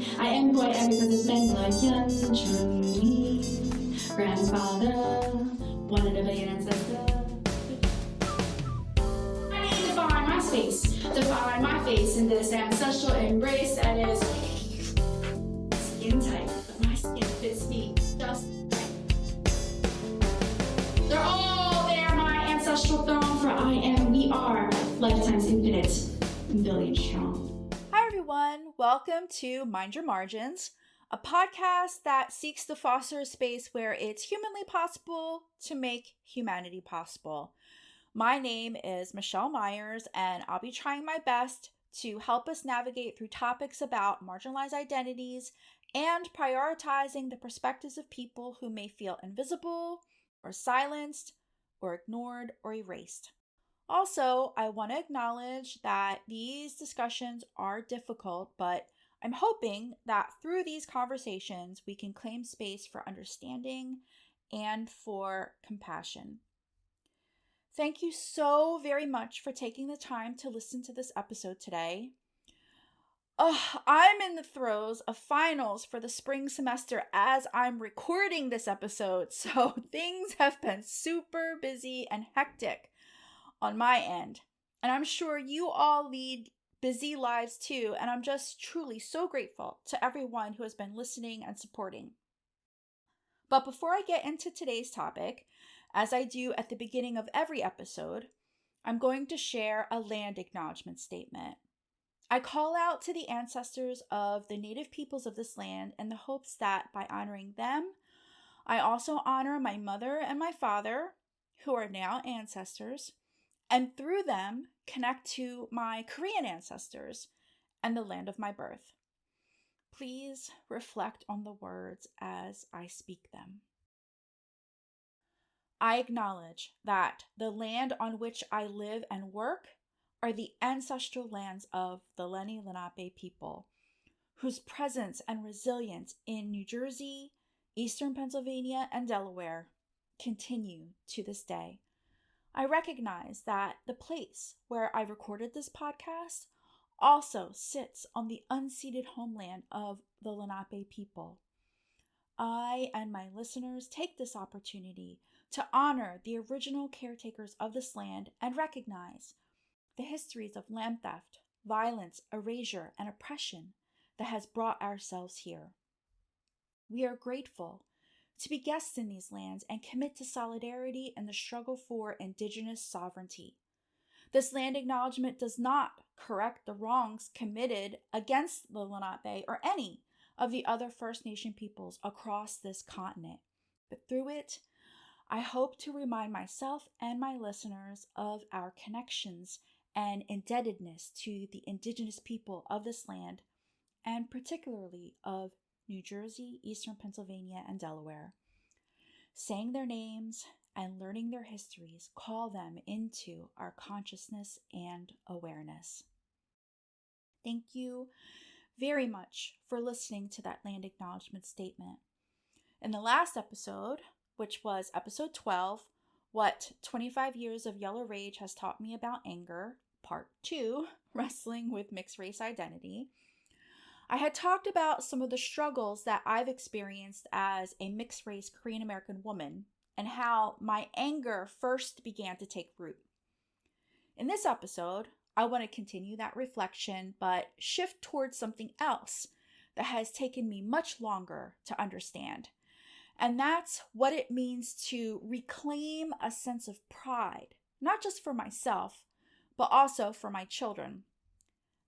I am who I am because it's been like Yun Chun-Li, grandfather, one in a billion ancestor. I need to define my space, define my face in this ancestral embrace that is skin tight, but my skin fits me just right. They're all there, my ancestral throne, for I am, we are, lifetimes infinite, billion strong. Hi everyone, welcome to Mind Your Margins, a podcast that seeks to foster a space where it's humanly possible to make humanity possible. My name is Michelle Myers, and I'll be trying my best to help us navigate through topics about marginalized identities and prioritizing the perspectives of people who may feel invisible or silenced or ignored or erased. Also, I want to acknowledge that these discussions are difficult, but I'm hoping that through these conversations, we can claim space for understanding and for compassion. Thank you so very much for taking the time to listen to this episode today. I'm in the throes of finals for the spring semester as I'm recording this episode, so things have been super busy and hectic on my end. And I'm sure you all lead busy lives too, and I'm just truly so grateful to everyone who has been listening and supporting. But before I get into today's topic, as I do at the beginning of every episode, I'm going to share a land acknowledgement statement. I call out to the ancestors of the native peoples of this land in the hopes that by honoring them, I also honor my mother and my father, who are now ancestors, and through them connect to my Korean ancestors and the land of my birth. Please reflect on the words as I speak them. I acknowledge that the land on which I live and work are the ancestral lands of the Lenni Lenape people, whose presence and resilience in New Jersey, Eastern Pennsylvania, and Delaware continue to this day. I recognize that the place where I recorded this podcast also sits on the unceded homeland of the Lenape people. I and my listeners take this opportunity to honor the original caretakers of this land and recognize the histories of land theft, violence, erasure, and oppression that has brought ourselves here. We are grateful to be guests in these lands and commit to solidarity in the struggle for Indigenous sovereignty. This land acknowledgement does not correct the wrongs committed against the Lenape or any of the other First Nation peoples across this continent, but through it, I hope to remind myself and my listeners of our connections and indebtedness to the Indigenous people of this land, and particularly of New Jersey, Eastern Pennsylvania, and Delaware. Saying their names and learning their histories call them into our consciousness and awareness. Thank you very much for listening to that land acknowledgement statement. In the last episode, which was episode 12, What 25 Years of Yellow Rage Has Taught Me About Anger, Part 2, Wrestling with Mixed Race Identity, I had talked about some of the struggles that I've experienced as a mixed race Korean American woman and how my anger first began to take root. In this episode, I want to continue that reflection, but shift towards something else that has taken me much longer to understand. And that's what it means to reclaim a sense of pride, not just for myself, but also for my children.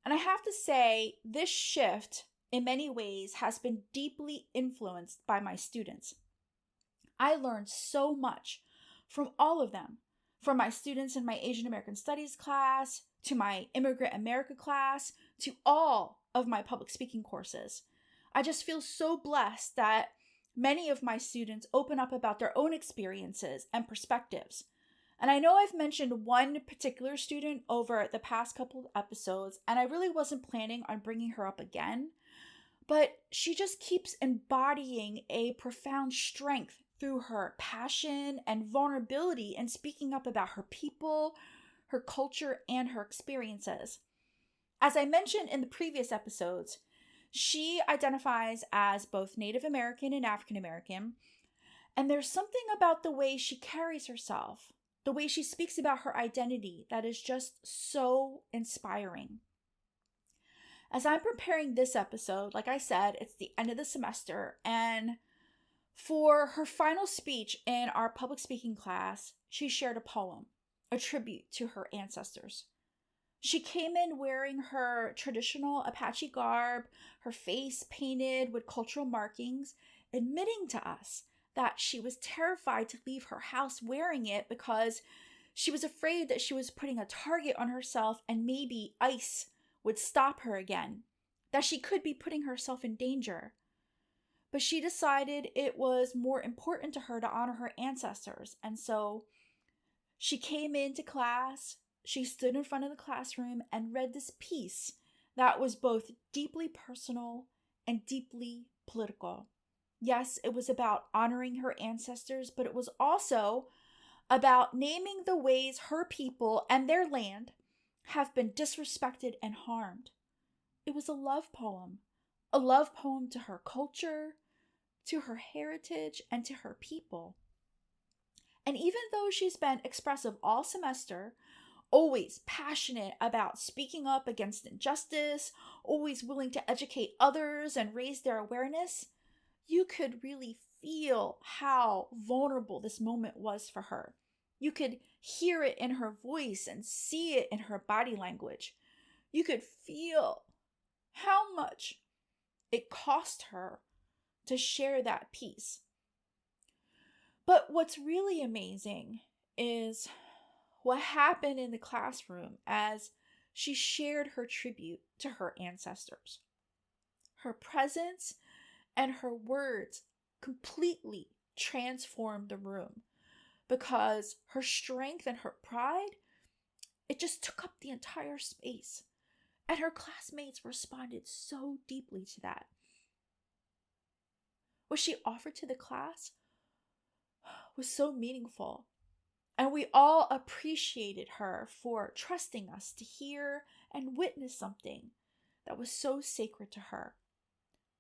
And I have to say, this shift in many ways has been deeply influenced by my students. I learned so much from all of them, from my students in my Asian American Studies class, to my Immigrant America class, to all of my public speaking courses. I just feel so blessed that many of my students open up about their own experiences and perspectives. And I know I've mentioned one particular student over the past couple of episodes, and I really wasn't planning on bringing her up again, but she just keeps embodying a profound strength through her passion and vulnerability in speaking up about her people, her culture, and her experiences. As I mentioned in the previous episodes, She identifies as both Native American and African American, and there's something about the way she carries herself, the way she speaks about her identity, that is just so inspiring. As I'm preparing this episode, like I said, it's the end of the semester, and for her final speech in our public speaking class, she shared a poem, a tribute to her ancestors. She came in wearing her traditional Apache garb, her face painted with cultural markings, admitting to us that she was terrified to leave her house wearing it because she was afraid that she was putting a target on herself and maybe ICE would stop her again, that she could be putting herself in danger. But she decided it was more important to her to honor her ancestors, and so she came into class, she stood in front of the classroom and read this piece that was both deeply personal and deeply political. Yes, it was about honoring her ancestors, but it was also about naming the ways her people and their land have been disrespected and harmed. It was a love poem to her culture, to her heritage, and to her people. And even though she's been expressive all semester, always passionate about speaking up against injustice, always willing to educate others and raise their awareness, you could really feel how vulnerable this moment was for her. You could hear it in her voice and see it in her body language. You could feel how much it cost her to share that piece. But what's really amazing is what happened in the classroom as she shared her tribute to her ancestors. Her presence and her words completely transformed the room because her strength and her pride, it just took up the entire space. And her classmates responded so deeply to that. What she offered to the class was so meaningful. And we all appreciated her for trusting us to hear and witness something that was so sacred to her.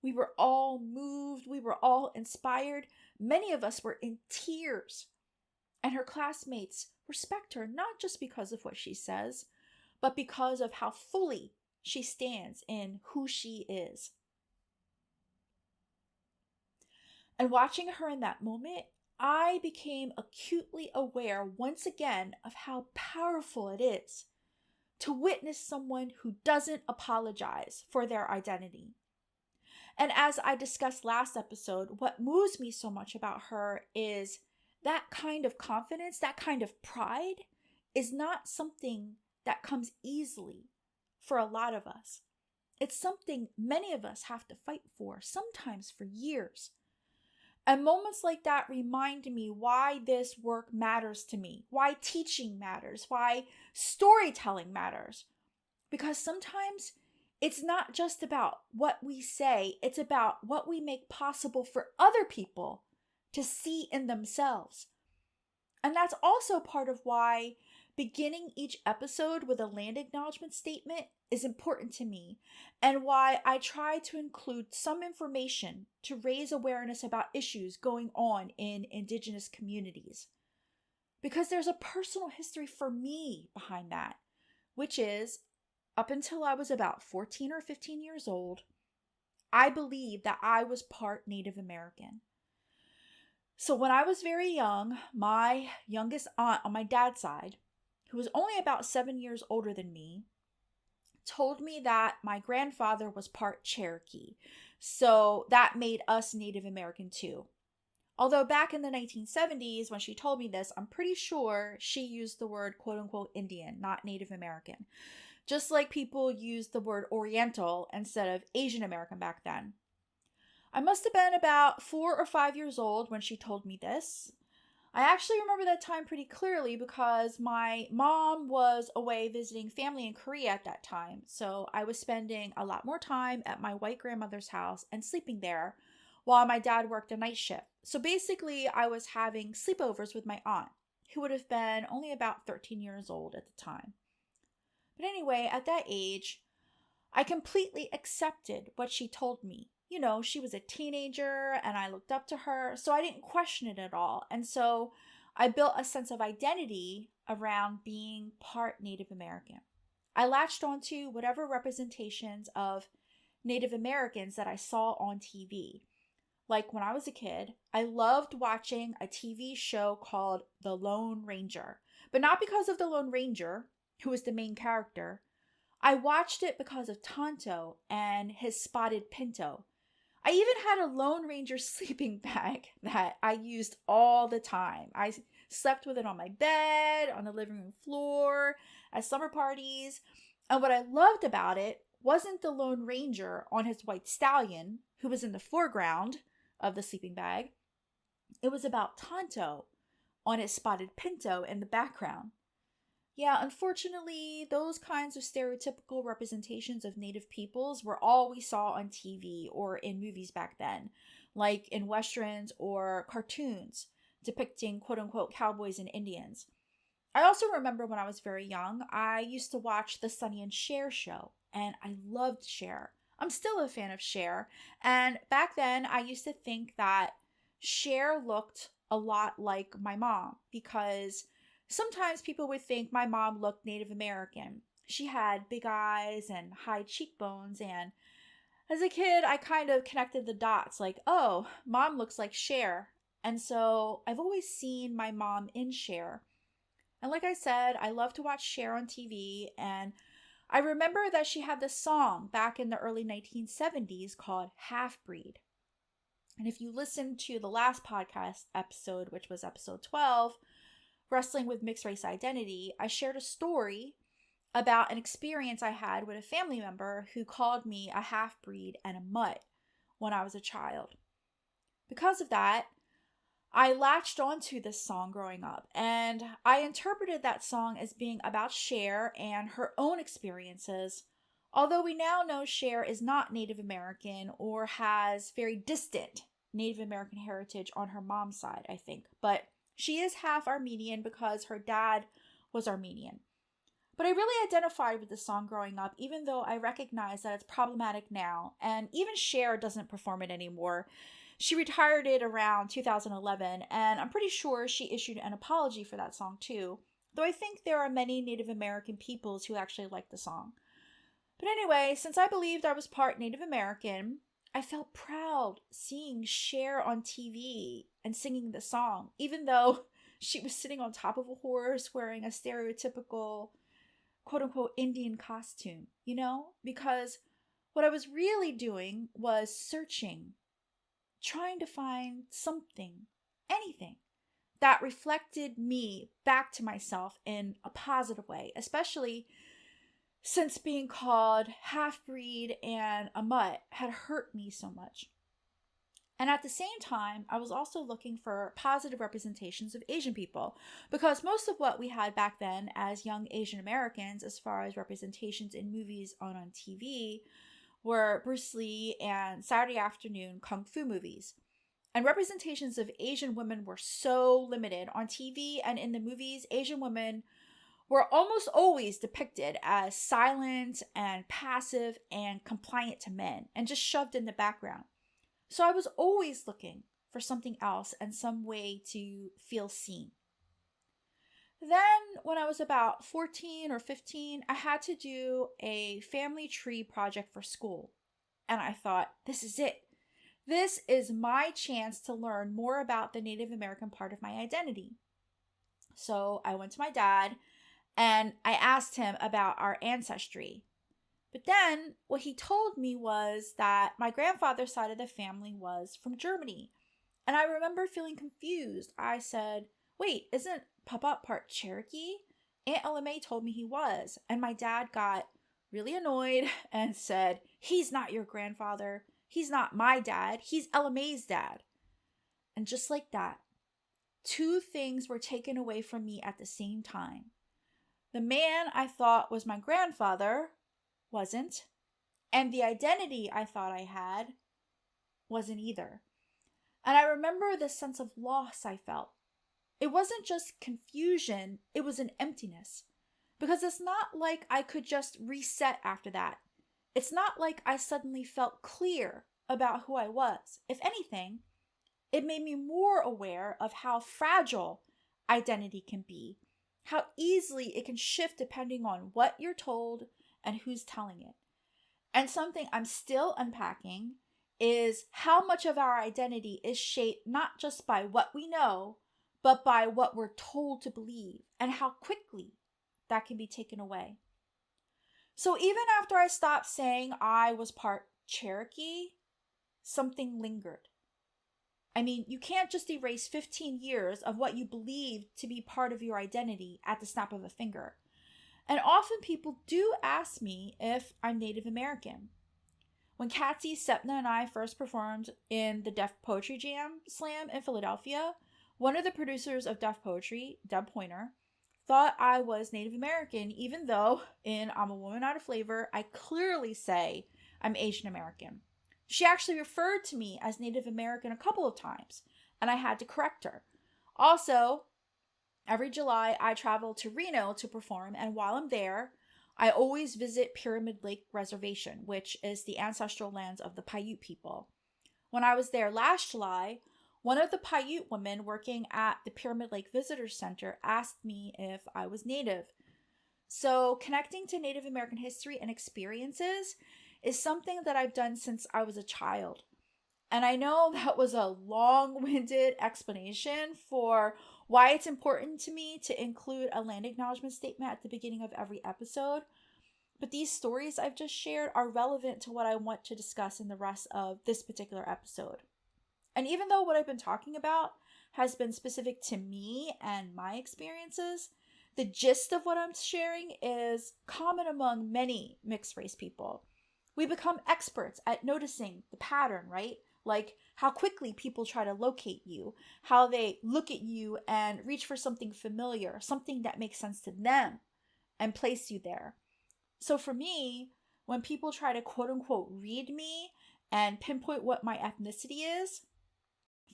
We were all moved. We were all inspired. Many of us were in tears. And her classmates respect her not just because of what she says, but because of how fully she stands in who she is. And watching her in that moment, I became acutely aware once again of how powerful it is to witness someone who doesn't apologize for their identity. And as I discussed last episode, what moves me so much about her is that kind of confidence, that kind of pride is not something that comes easily for a lot of us. It's something many of us have to fight for, sometimes for years. And moments like that remind me why this work matters to me, why teaching matters, why storytelling matters. Because sometimes it's not just about what we say, it's about what we make possible for other people to see in themselves. And that's also part of why beginning each episode with a land acknowledgement statement is important to me, and why I try to include some information to raise awareness about issues going on in Indigenous communities. Because there's a personal history for me behind that, which is, up until I was about 14 or 15 years old, I believed that I was part Native American. So when I was very young, my youngest aunt on my dad's side, who was only about 7 years older than me, told me that my grandfather was part Cherokee. So that made us Native American too. Although back in the 1970s, when she told me this, I'm pretty sure she used the word quote unquote Indian, not Native American. Just like people used the word Oriental instead of Asian American back then. I must have been about 4 or 5 years old when she told me this. I actually remember that time pretty clearly because my mom was away visiting family in Korea at that time. So I was spending a lot more time at my white grandmother's house and sleeping there while my dad worked a night shift. So basically I was having sleepovers with my aunt, who would have been only about 13 years old at the time. But anyway, at that age, I completely accepted what she told me. You know, she was a teenager and I looked up to her, so I didn't question it at all. And so I built a sense of identity around being part Native American. I latched onto whatever representations of Native Americans that I saw on TV. Like when I was a kid, I loved watching a TV show called The Lone Ranger, but not because of the Lone Ranger, who was the main character. I watched it because of Tonto and his spotted pinto. I even had a Lone Ranger sleeping bag that I used all the time. I slept with it on my bed, on the living room floor, at summer parties. And what I loved about it wasn't the Lone Ranger on his white stallion, who was in the foreground of the sleeping bag. It was about Tonto on his spotted pinto in the background. Yeah, unfortunately, those kinds of stereotypical representations of Native peoples were all we saw on TV or in movies back then, like in westerns or cartoons depicting quote unquote cowboys and Indians. I also remember when I was very young, I used to watch the Sonny and Cher show, and I loved Cher. I'm still a fan of Cher, and back then I used to think that Cher looked a lot like my mom because sometimes people would think my mom looked Native American. She had big eyes and high cheekbones, and as a kid, I kind of connected the dots like, oh, mom looks like Cher. And so I've always seen my mom in Cher. And like I said, I love to watch Cher on TV, and I remember that she had this song back in the early 1970s called Half Breed. And if you listen to the last podcast episode, which was episode 12, Wrestling with Mixed Race Identity, I shared a story about an experience I had with a family member who called me a half-breed and a mutt when I was a child. Because of that, I latched onto this song growing up, and I interpreted that song as being about Cher and her own experiences, although we now know Cher is not Native American or has very distant Native American heritage on her mom's side, I think. But she is half Armenian because her dad was Armenian. But I really identified with the song growing up, even though I recognize that it's problematic now, and even Cher doesn't perform it anymore. She retired it around 2011, and I'm pretty sure she issued an apology for that song too, though I think there are many Native American peoples who actually like the song. But anyway, since I believed I was part Native American, I felt proud seeing Cher on TV and singing the song, even though she was sitting on top of a horse wearing a stereotypical quote-unquote Indian costume, because what I was really doing was searching, trying to find something, anything, that reflected me back to myself in a positive way, especially since being called half-breed and a mutt had hurt me so much. And at the same time, I was also looking for positive representations of Asian people, because most of what we had back then as young Asian Americans, as far as representations in movies on TV, were Bruce Lee and Saturday afternoon kung fu movies. And representations of Asian women were so limited on TV and in the movies. Asian women were almost always depicted as silent and passive and compliant to men and just shoved in the background. So I was always looking for something else and some way to feel seen. Then, when I was about 14 or 15, I had to do a family tree project for school. And I thought, this is it. This is my chance to learn more about the Native American part of my identity. So I went to my dad and I asked him about our ancestry. But then what he told me was that my grandfather's side of the family was from Germany. And I remember feeling confused. I said, wait, isn't Papa part Cherokee? Aunt LMA told me he was. And my dad got really annoyed and said, he's not your grandfather. He's not my dad. He's LMA's dad. And just like that, two things were taken away from me at the same time. The man I thought was my grandfather wasn't, and the identity I thought I had wasn't either. And I remember the sense of loss I felt. It wasn't just confusion, it was an emptiness. Because it's not like I could just reset after that. It's not like I suddenly felt clear about who I was. If anything, it made me more aware of how fragile identity can be, how easily it can shift depending on what you're told and who's telling it. And something I'm still unpacking is how much of our identity is shaped not just by what we know, but by what we're told to believe, and how quickly that can be taken away. So even after I stopped saying I was part Cherokee, something lingered. I mean, you can't just erase 15 years of what you believe to be part of your identity at the snap of a finger. And often people do ask me if I'm Native American. When Kathy, Sepna, and I first performed in the Deaf Poetry Jam Slam in Philadelphia, one of the producers of Deaf Poetry, Deb Pointer, thought I was Native American, even though in I'm a Woman Out of Flavor, I clearly say I'm Asian American. She actually referred to me as Native American a couple of times, and I had to correct her. Also, every July, I travel to Reno to perform, and while I'm there, I always visit Pyramid Lake Reservation, which is the ancestral lands of the Paiute people. When I was there last July, one of the Paiute women working at the Pyramid Lake Visitor Center asked me if I was Native. So connecting to Native American history and experiences is something that I've done since I was a child. And I know that was a long-winded explanation for why it's important to me to include a land acknowledgement statement at the beginning of every episode. But these stories I've just shared are relevant to what I want to discuss in the rest of this particular episode. And even though what I've been talking about has been specific to me and my experiences, the gist of what I'm sharing is common among many mixed race people. We become experts at noticing the pattern, right? Like how quickly people try to locate you, how they look at you and reach for something familiar, something that makes sense to them, and place you there. So for me, when people try to quote unquote read me and pinpoint what my ethnicity is,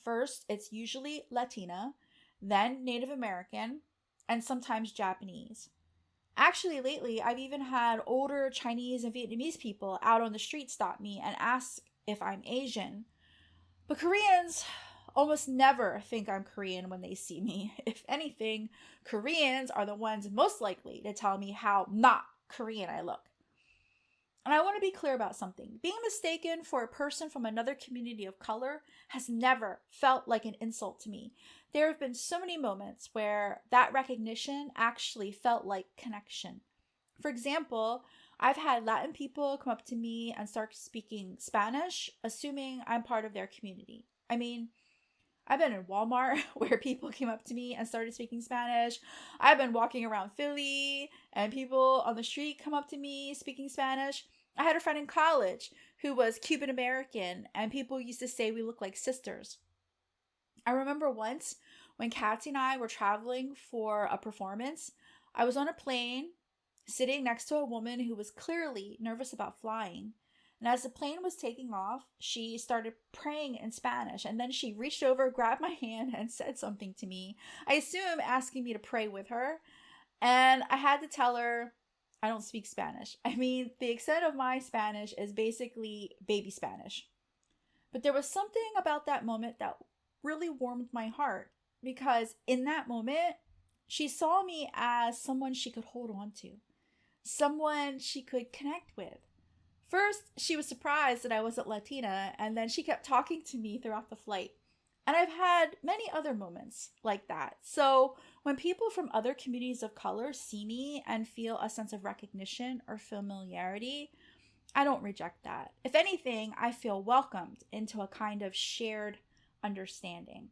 first, it's usually Latina, then Native American, and sometimes Japanese. Actually, lately, I've even had older Chinese and Vietnamese people out on the street stop me and ask if I'm Asian. But Koreans almost never think I'm Korean when they see me. If anything, Koreans are the ones most likely to tell me how not Korean I look. And I want to be clear about something. Being mistaken for a person from another community of color has never felt like an insult to me. There have been so many moments where that recognition actually felt like connection. For example, I've had Latin people come up to me and start speaking Spanish, assuming I'm part of their community. I mean, I've been in Walmart where people came up to me and started speaking Spanish. I've been walking around Philly and people on the street come up to me speaking Spanish. I had a friend in college who was Cuban American and people used to say we look like sisters. I remember once when Kathy and I were traveling for a performance, I was on a plane sitting next to a woman who was clearly nervous about flying. And as the plane was taking off, she started praying in Spanish. And then she reached over, grabbed my hand, and said something to me. I assume asking me to pray with her. And I had to tell her, I don't speak Spanish. I mean, the extent of my Spanish is basically baby Spanish. But there was something about that moment that really warmed my heart. Because in that moment, she saw me as someone she could hold on to. Someone she could connect with. First, she was surprised that I wasn't Latina, and then she kept talking to me throughout the flight. And I've had many other moments like that. So when people from other communities of color see me and feel a sense of recognition or familiarity, I don't reject that. If anything, I feel welcomed into a kind of shared understanding.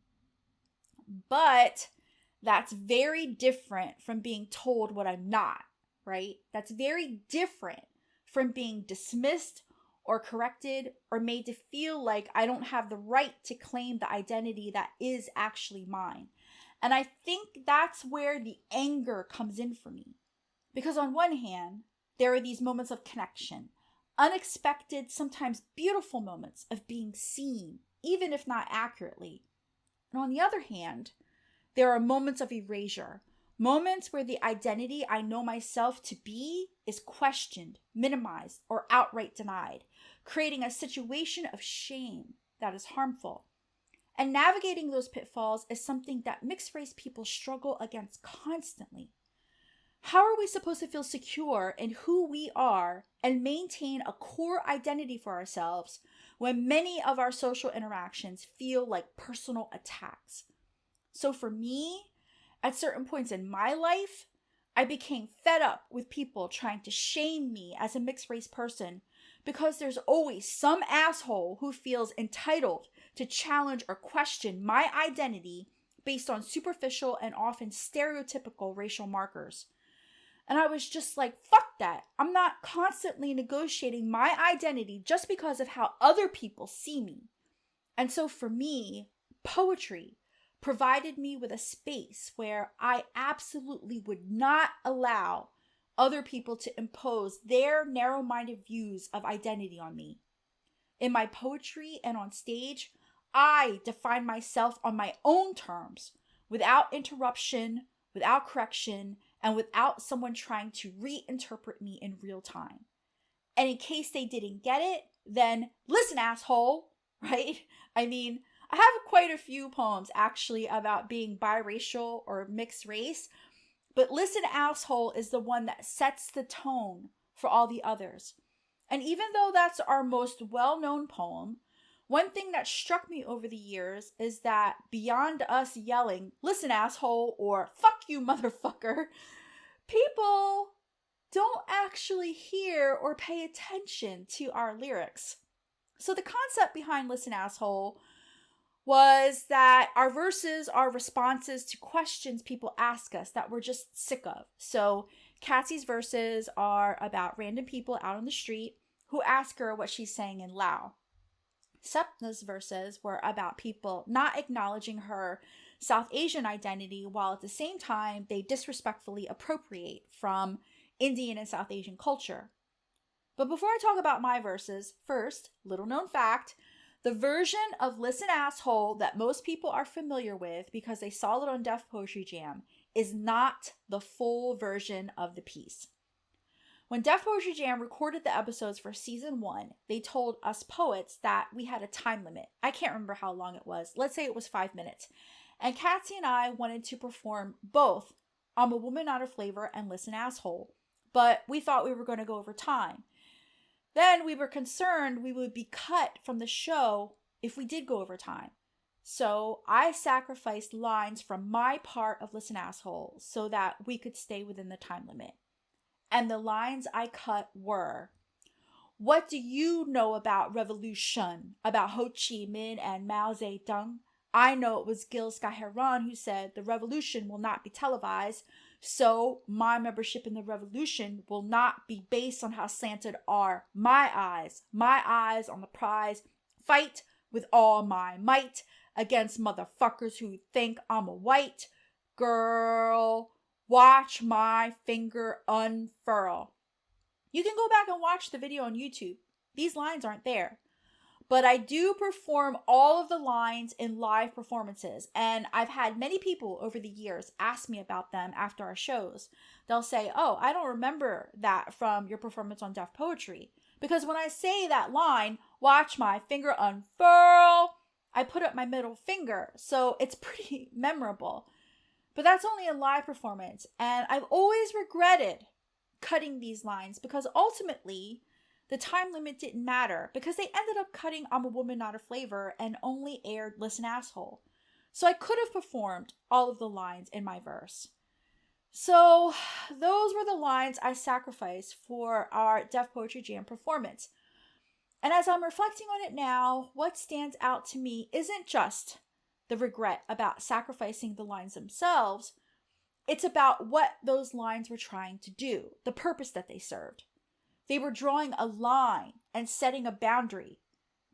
But that's very different from being told what I'm not, right? That's very different from being dismissed or corrected or made to feel like I don't have the right to claim the identity that is actually mine. And I think that's where the anger comes in for me. Because on one hand, there are these moments of connection, unexpected, sometimes beautiful moments of being seen, even if not accurately. And on the other hand, there are moments of erasure, Moments where the identity I know myself to be is questioned, minimized, or outright denied, creating a situation of shame that is harmful. And navigating those pitfalls is something that mixed race people struggle against constantly. How are we supposed to feel secure in who we are and maintain a core identity for ourselves when many of our social interactions feel like personal attacks? So for me, at certain points in my life, I became fed up with people trying to shame me as a mixed race person because there's always some asshole who feels entitled to challenge or question my identity based on superficial and often stereotypical racial markers. And I was just like, fuck that. I'm not constantly negotiating my identity just because of how other people see me. And so for me, poetry provided me with a space where I absolutely would not allow other people to impose their narrow-minded views of identity on me. In my poetry and on stage, I define myself on my own terms, without interruption, without correction, and without someone trying to reinterpret me in real time. And in case they didn't get it, then listen, asshole, right? I mean, I have quite a few poems actually about being biracial or mixed race, but listen, asshole is the one that sets the tone for all the others. And even though that's our most well-known poem, one thing that struck me over the years is that beyond us yelling, listen, asshole, or fuck you, motherfucker, people don't actually hear or pay attention to our lyrics. So the concept behind Listen, Asshole was that our verses are responses to questions people ask us that we're just sick of. So Katsy's verses are about random people out on the street who ask her what she's saying in Lao. Sepna's verses were about people not acknowledging her South Asian identity while at the same time they disrespectfully appropriate from Indian and South Asian culture. But before I talk about my verses, first, little known fact, the version of Listen Asshole that most people are familiar with because they saw it on Def Poetry Jam is not the full version of the piece. When Def Poetry Jam recorded the episodes for season 1, they told us poets that we had a time limit. I can't remember how long it was. Let's say it was 5 minutes. And Katsy and I wanted to perform both I'm a Woman Not a Flavor and Listen Asshole, but we thought we were going to go over time. Then we were concerned we would be cut from the show if we did go over time. So I sacrificed lines from my part of Listen Asshole so that we could stay within the time limit. And the lines I cut were, what do you know about revolution, about Ho Chi Minh and Mao Zedong? I know it was Gil Scott-Heron who said the revolution will not be televised, so my membership in the revolution will not be based on how slanted are my eyes on the prize. Fight with all my might against motherfuckers who think I'm a white girl. Watch my finger unfurl. You can go back and watch the video on YouTube. These lines aren't there. But I do perform all of the lines in live performances, and I've had many people over the years ask me about them after our shows. They'll say, oh, I don't remember that from your performance on Def Poetry. Because when I say that line, watch my finger unfurl, I put up my middle finger, so it's pretty memorable. But that's only a live performance, and I've always regretted cutting these lines because ultimately the time limit didn't matter because they ended up cutting I'm a Woman Not a Flavor and only aired Listen Asshole. So I could have performed all of the lines in my verse. So those were the lines I sacrificed for our Def Poetry Jam performance. And as I'm reflecting on it now, what stands out to me isn't just the regret about sacrificing the lines themselves. It's about what those lines were trying to do, the purpose that they served. They were drawing a line and setting a boundary.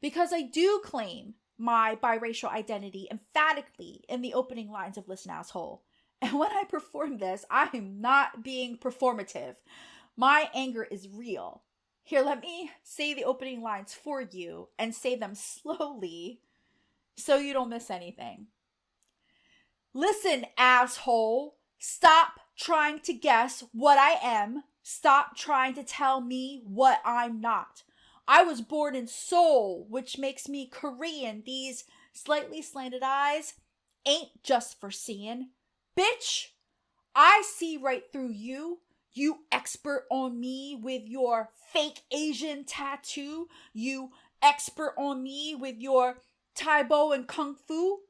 Because I do claim my biracial identity emphatically in the opening lines of Listen Asshole. And when I perform this, I am not being performative. My anger is real. Here, let me say the opening lines for you and say them slowly so you don't miss anything. Listen, asshole. Stop trying to guess what I am. Stop trying to tell me what I'm not. I was born in Seoul, which makes me Korean. These slightly slanted eyes ain't just for seeing. Bitch, I see right through you. You expert on me with your fake Asian tattoo. You expert on me with your Taibo and Kung Fu.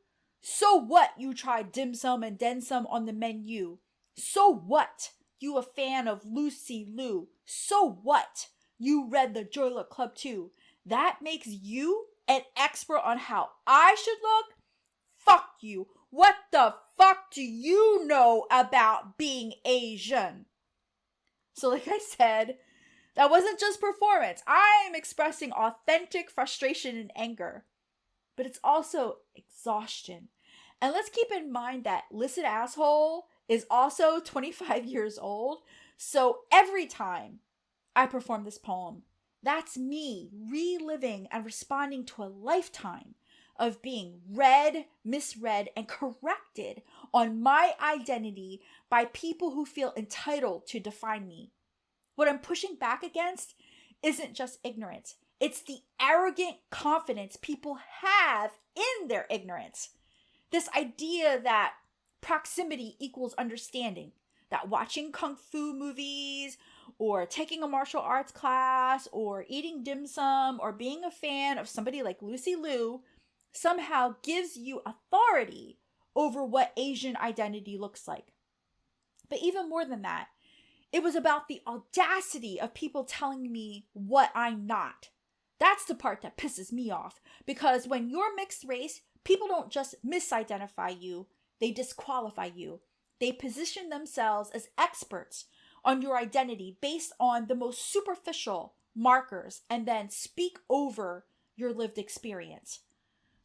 So what you tried dim sum and den sum on the menu? So what you a fan of Lucy Liu? So what you read the Joy Luck Club too? That makes you an expert on how I should look? Fuck you. What the fuck do you know about being Asian? So like I said, that wasn't just performance. I'm expressing authentic frustration and anger. But it's also exhaustion. And let's keep in mind that Listen Asshole is also 25 years old. So every time I perform this poem, that's me reliving and responding to a lifetime of being read, misread, and corrected on my identity by people who feel entitled to define me. What I'm pushing back against isn't just ignorance. It's the arrogant confidence people have in their ignorance. This idea that proximity equals understanding, that watching kung fu movies or taking a martial arts class or eating dim sum or being a fan of somebody like Lucy Liu somehow gives you authority over what Asian identity looks like. But even more than that, it was about the audacity of people telling me what I'm not. That's the part that pisses me off, because when you're mixed race, people don't just misidentify you, they disqualify you. They position themselves as experts on your identity based on the most superficial markers and then speak over your lived experience.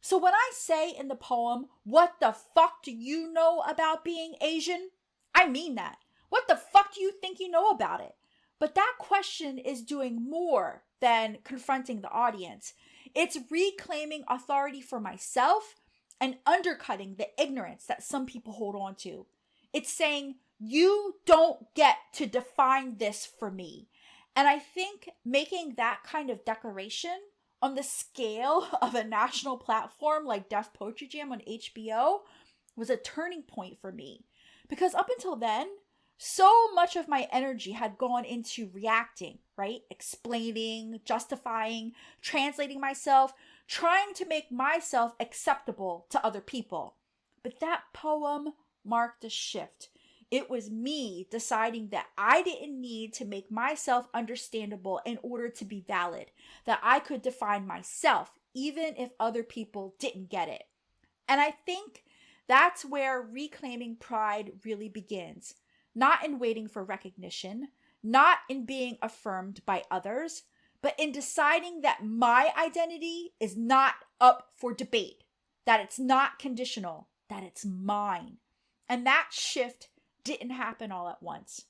So when I say in the poem, what the fuck do you know about being Asian? I mean that. What the fuck do you think you know about it? But that question is doing more than confronting the audience. It's reclaiming authority for myself and undercutting the ignorance that some people hold on to. It's saying, you don't get to define this for me. And I think making that kind of declaration on the scale of a national platform like Def Poetry Jam on HBO was a turning point for me. Because up until then, so much of my energy had gone into reacting, right? Explaining, justifying, translating myself, trying to make myself acceptable to other people. But that poem marked a shift. It was me deciding that I didn't need to make myself understandable in order to be valid, that I could define myself even if other people didn't get it. And I think that's where reclaiming pride really begins. Not in waiting for recognition, not in being affirmed by others, but in deciding that my identity is not up for debate, that it's not conditional, that it's mine. And that shift didn't happen all at once.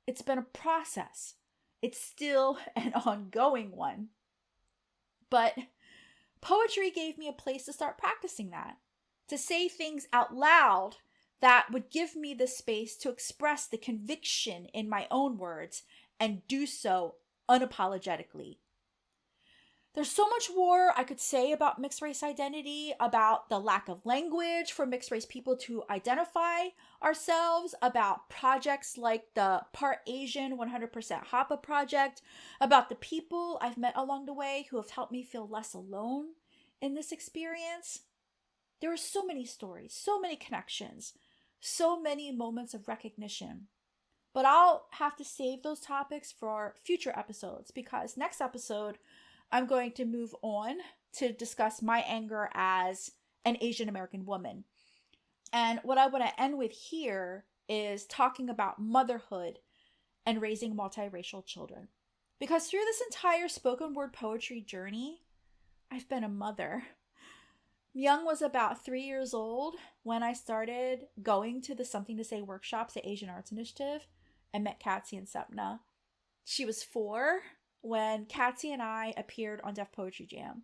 It's been a process. It's still an ongoing one. But poetry gave me a place to start practicing that, to say things out loud that would give me the space to express the conviction in my own words and do so unapologetically. There's so much more I could say about mixed race identity, about the lack of language for mixed race people to identify ourselves, about projects like the Part Asian 100% Hapa project, about the people I've met along the way who have helped me feel less alone in this experience. There are so many stories, so many connections, so many moments of recognition. But I'll have to save those topics for future episodes, because next episode, I'm going to move on to discuss my anger as an Asian American woman. And what I want to end with here is talking about motherhood and raising multiracial children. Because through this entire spoken word poetry journey, I've been a mother. Young was about 3 years old when I started going to the Something to Say workshops at Asian Arts Initiative and met Katsi and Sepna. She was 4 when Katsi and I appeared on Def Poetry Jam.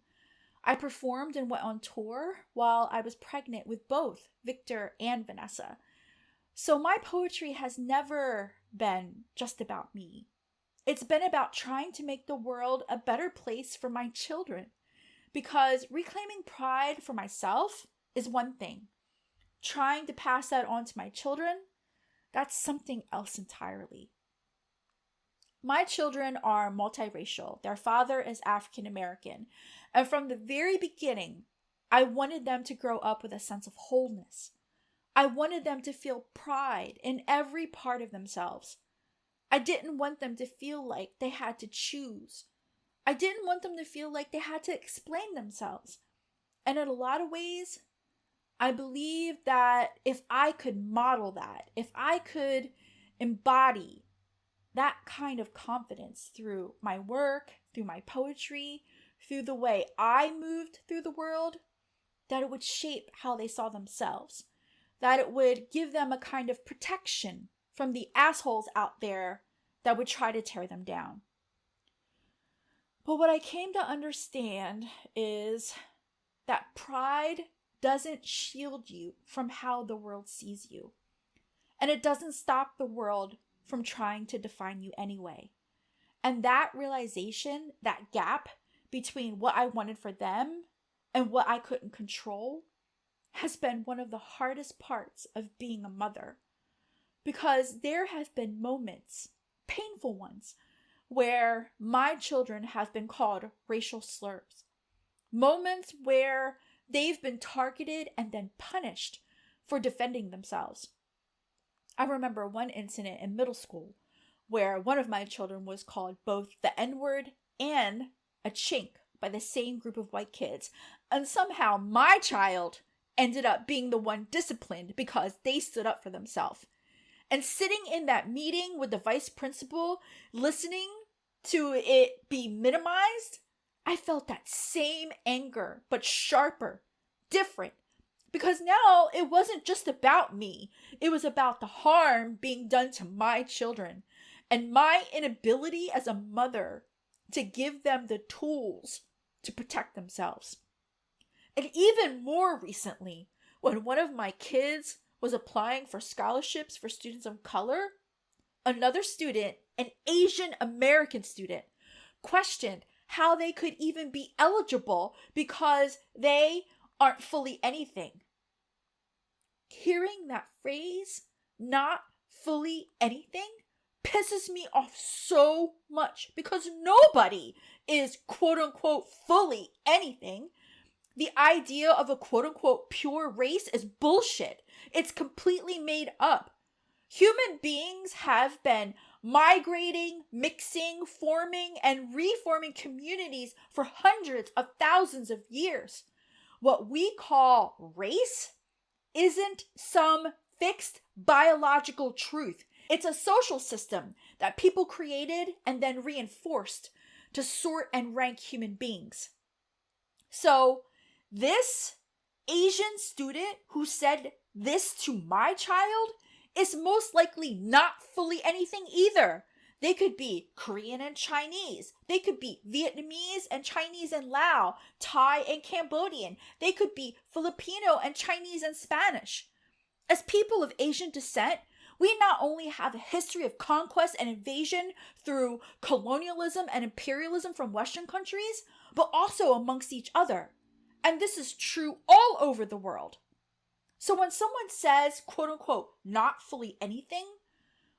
I performed and went on tour while I was pregnant with both Victor and Vanessa. So my poetry has never been just about me. It's been about trying to make the world a better place for my children. Because reclaiming pride for myself is one thing. Trying to pass that on to my children, that's something else entirely. My children are multiracial. Their father is African American. And from the very beginning, I wanted them to grow up with a sense of wholeness. I wanted them to feel pride in every part of themselves. I didn't want them to feel like they had to choose. I didn't want them to feel like they had to explain themselves. And in a lot of ways, I believe that if I could model that, if I could embody that kind of confidence through my work, through my poetry, through the way I moved through the world, that it would shape how they saw themselves, that it would give them a kind of protection from the assholes out there that would try to tear them down. But what I came to understand is that pride doesn't shield you from how the world sees you. And it doesn't stop the world from trying to define you anyway. And that realization, that gap between what I wanted for them and what I couldn't control, has been one of the hardest parts of being a mother. Because there have been moments, painful ones, where my children have been called racial slurs. Moments where they've been targeted and then punished for defending themselves. I remember one incident in middle school where one of my children was called both the N-word and a chink by the same group of white kids. And somehow my child ended up being the one disciplined because they stood up for themselves. And sitting in that meeting with the vice principal, listening to it be minimized, I felt that same anger, but sharper, different. Because now it wasn't just about me. It was about the harm being done to my children and my inability as a mother to give them the tools to protect themselves. And even more recently, when one of my kids was applying for scholarships for students of color, another student, an Asian American student, questioned how they could even be eligible because they aren't fully anything. Hearing that phrase, not fully anything, pisses me off so much because nobody is quote unquote fully anything. The idea of a quote unquote pure race is bullshit. It's completely made up. Human beings have been migrating, mixing, forming, and reforming communities for hundreds of thousands of years. What we call race isn't some fixed biological truth. It's a social system that people created and then reinforced to sort and rank human beings. So, this Asian student who said this to my child is most likely not fully anything either. They could be Korean and Chinese. They could be Vietnamese and Chinese and Lao, Thai and Cambodian. They could be Filipino and Chinese and Spanish. As people of Asian descent, we not only have a history of conquest and invasion through colonialism and imperialism from Western countries, but also amongst each other. And this is true all over the world. So when someone says, quote unquote, not fully anything,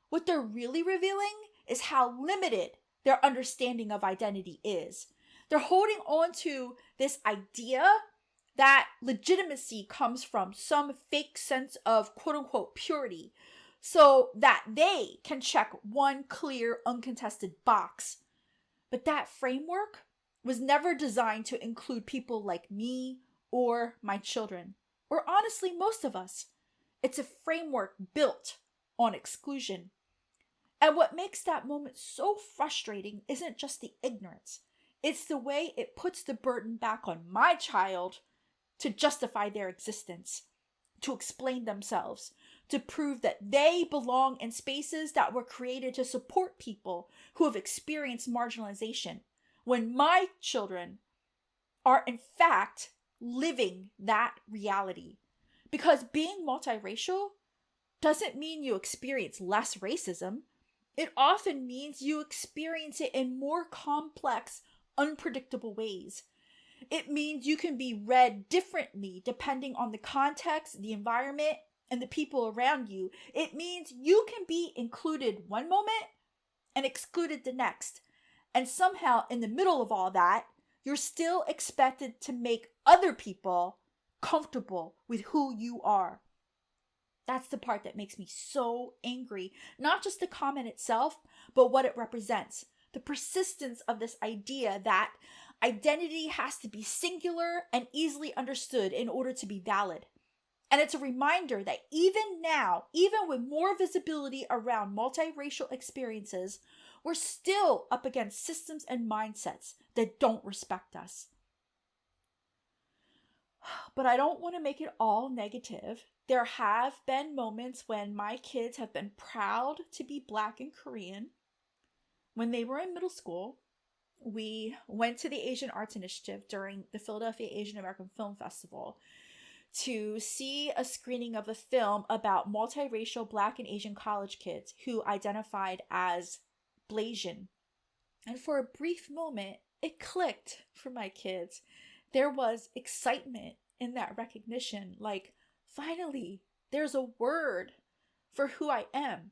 what they're really revealing is how limited their understanding of identity is. They're holding on to this idea that legitimacy comes from some fake sense of quote unquote purity, so that they can check one clear, uncontested box. But that framework was never designed to include people like me or my children, or honestly, most of us. It's a framework built on exclusion. And what makes that moment so frustrating isn't just the ignorance. It's the way it puts the burden back on my child to justify their existence, to explain themselves, to prove that they belong in spaces that were created to support people who have experienced marginalization, when my children are in fact living that reality. Because being multiracial doesn't mean you experience less racism. It often means you experience it in more complex, unpredictable ways. It means you can be read differently depending on the context, the environment, and the people around you. It means you can be included one moment and excluded the next. And somehow, in the middle of all that, you're still expected to make other people comfortable with who you are. That's the part that makes me so angry. Not just the comment itself, but what it represents. The persistence of this idea that identity has to be singular and easily understood in order to be valid. And it's a reminder that even now, even with more visibility around multiracial experiences, we're still up against systems and mindsets that don't respect us. But I don't want to make it all negative. There have been moments when my kids have been proud to be Black and Korean. When they were in middle school, we went to the Asian Arts Initiative during the Philadelphia Asian American Film Festival to see a screening of a film about multiracial Black and Asian college kids who identified as Blasian. And for a brief moment, it clicked for my kids. There was excitement in that recognition, like, finally, there's a word for who I am.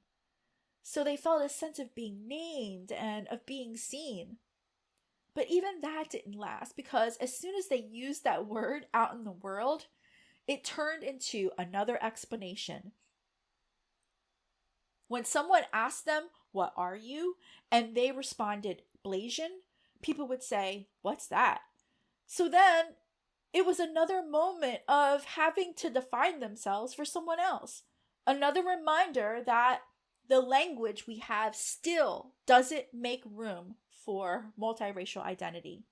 So they felt a sense of being named and of being seen. But even that didn't last, because as soon as they used that word out in the world, it turned into another explanation. When someone asked them, "What are you?" and they responded, "Blasian," people would say, "What's that?" So then it was another moment of having to define themselves for someone else. Another reminder that the language we have still doesn't make room for multiracial identity.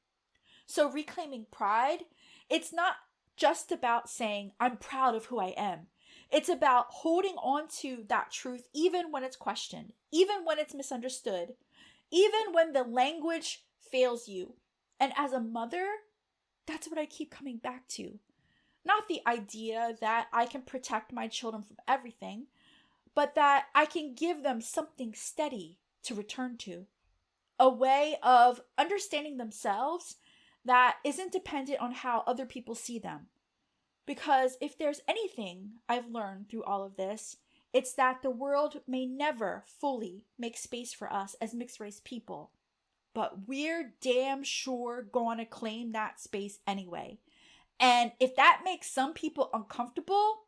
So reclaiming pride, it's not just about saying, "I'm proud of who I am." It's about holding on to that truth even when it's questioned, even when it's misunderstood, even when the language fails you. And as a mother, that's what I keep coming back to. Not the idea that I can protect my children from everything, but that I can give them something steady to return to. A way of understanding themselves that isn't dependent on how other people see them. Because if there's anything I've learned through all of this, it's that the world may never fully make space for us as mixed race people. But we're damn sure gonna claim that space anyway. And if that makes some people uncomfortable,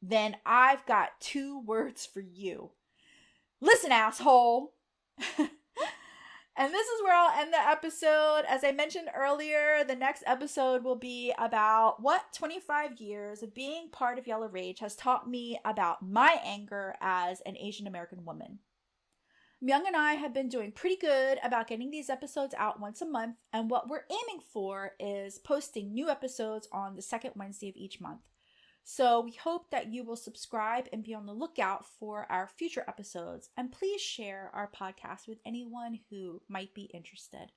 then I've got 2 words for you. Listen, asshole! And this is where I'll end the episode. As I mentioned earlier, the next episode will be about what 25 years of being part of Yellow Rage has taught me about my anger as an Asian American woman. Myung and I have been doing pretty good about getting these episodes out once a month, and what we're aiming for is posting new episodes on the second Wednesday of each month. So we hope that you will subscribe and be on the lookout for our future episodes, and please share our podcast with anyone who might be interested.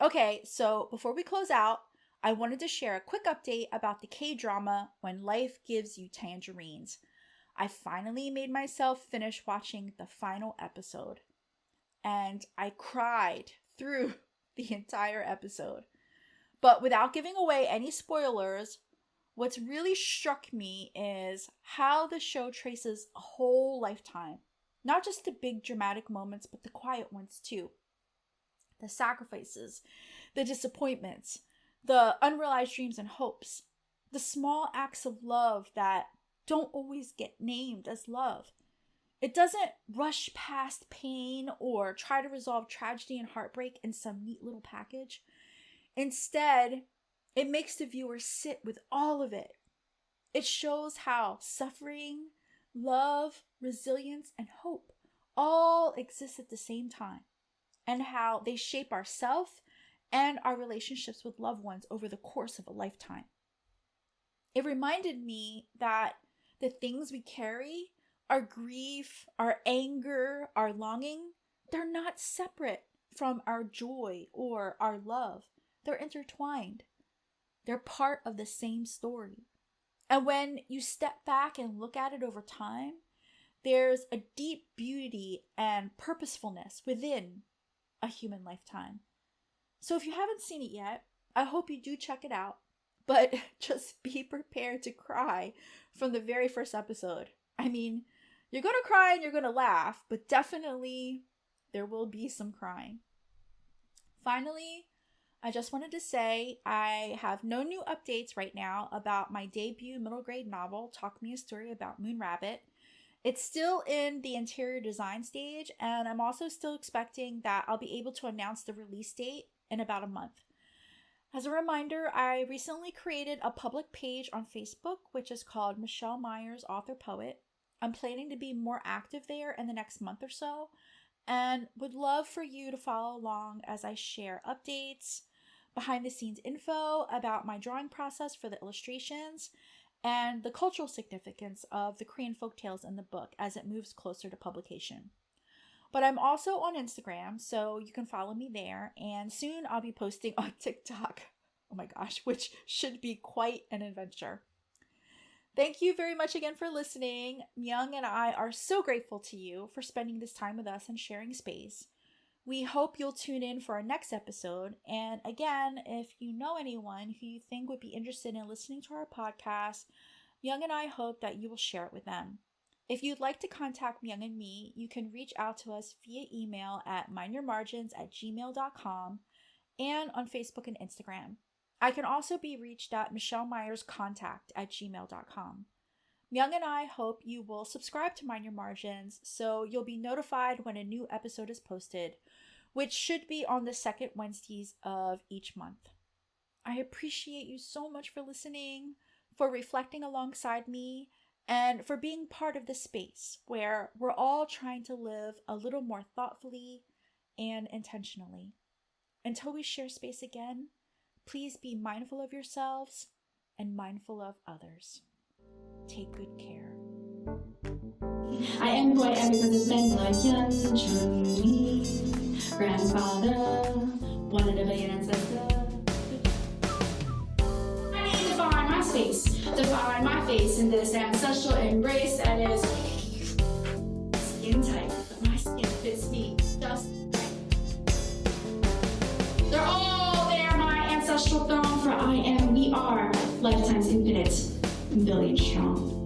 Okay, so before we close out, I wanted to share a quick update about the K-drama When Life Gives You Tangerines. I finally made myself finish watching the final episode, and I cried through the entire episode. But without giving away any spoilers, what's really struck me is how the show traces a whole lifetime. Not just the big dramatic moments, but the quiet ones too. The sacrifices, the disappointments, the unrealized dreams and hopes, the small acts of love that don't always get named as love. It doesn't rush past pain or try to resolve tragedy and heartbreak in some neat little package. Instead, it makes the viewer sit with all of it. It shows how suffering, love, resilience, and hope all exist at the same time, and how they shape ourselves and our relationships with loved ones over the course of a lifetime. It reminded me that the things we carry, our grief, our anger, our longing, they're not separate from our joy or our love. They're intertwined. They're part of the same story. And when you step back and look at it over time, there's a deep beauty and purposefulness within a human lifetime. So if you haven't seen it yet, I hope you do check it out, but just be prepared to cry from the very first episode. I mean, you're going to cry and you're going to laugh, but definitely there will be some crying. Finally, I just wanted to say I have no new updates right now about my debut middle grade novel, Talk Me a Story About Moon Rabbit. It's still in the interior design stage, and I'm also still expecting that I'll be able to announce the release date in about a month. As a reminder, I recently created a public page on Facebook, which is called Michelle Myers Author Poet. I'm planning to be more active there in the next month or so, and would love for you to follow along as I share updates, behind the scenes info about my drawing process for the illustrations, and the cultural significance of the Korean folktales in the book as it moves closer to publication. But I'm also on Instagram, so you can follow me there, and soon I'll be posting on TikTok. Oh my gosh, which should be quite an adventure. Thank you very much again for listening. Myung and I are so grateful to you for spending this time with us and sharing space. We hope you'll tune in for our next episode. And again, if you know anyone who you think would be interested in listening to our podcast, Myung and I hope that you will share it with them. If you'd like to contact Myung and me, you can reach out to us via email at mindyourmargins@gmail.com and on Facebook and Instagram. I can also be reached at michellemyerscontact@gmail.com. Myung and I hope you will subscribe to Mind Your Margins so you'll be notified when a new episode is posted, which should be on the second Wednesdays of each month. I appreciate you so much for listening, for reflecting alongside me, and for being part of the space where we're all trying to live a little more thoughtfully and intentionally. Until we share space again, please be mindful of yourselves and mindful of others. Take good care. I am who I am because it's been like Hyun Chun Lee, grandfather, one in a billion ancestor. I need to find my space, to find my face in this ancestral embrace that is skin tight, but my skin fits me just right. They're all there, my ancestral throne, for I am, we are, lifetimes infinite, billion strong.